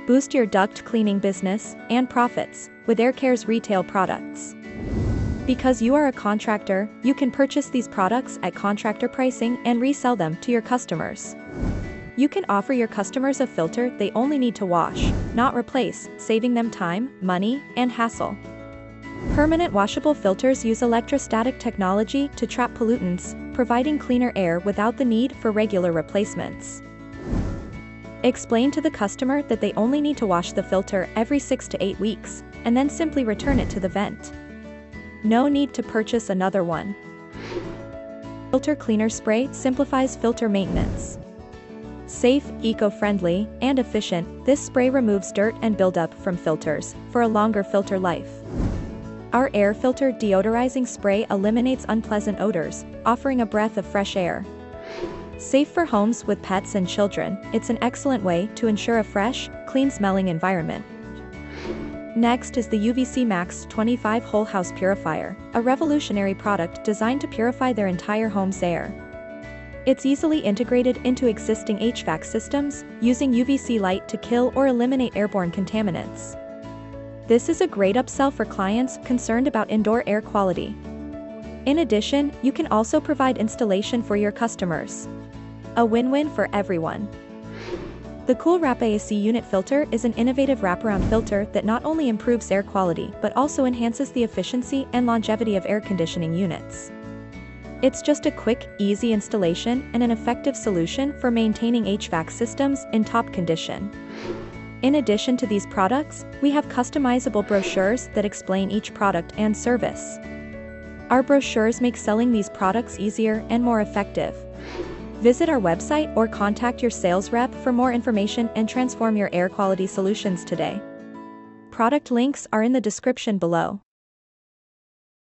Boost your duct cleaning business and profits with AirCare's retail products. Because you are a contractor, you can purchase these products at contractor pricing and resell them to your customers. You can offer your customers a filter they only need to wash, not replace, saving them time, money, and hassle. Permanent washable filters use electrostatic technology to trap pollutants, providing cleaner air without the need for regular replacements. Explain to the customer that they only need to wash the filter every 6 to 8 weeks, and then simply return it to the vent. No need to purchase another one. Filter Cleaner Spray simplifies filter maintenance. Safe, eco-friendly, and efficient, this spray removes dirt and buildup from filters for a longer filter life. Our air filter deodorizing spray eliminates unpleasant odors, offering a breath of fresh air. Safe for homes with pets and children, it's an excellent way to ensure a fresh, clean-smelling environment. Next is the UVC Max 25 Whole House Purifier, a revolutionary product designed to purify their entire home's air. It's easily integrated into existing HVAC systems, using UVC light to kill or eliminate airborne contaminants. This is a great upsell for clients concerned about indoor air quality. In addition, you can also provide installation for your customers. A win-win for everyone. The Kool-Wrap A AC unit filter is an innovative wraparound filter that not only improves air quality but also enhances the efficiency and longevity of air conditioning units. It's just a quick, easy installation and an effective solution for maintaining HVAC systems in top condition. In addition to these products, we have customizable brochures that explain each product and service. Our brochures make selling these products easier and more effective. Visit our website or contact your sales rep for more information and transform your air quality solutions today. Product links are in the description below.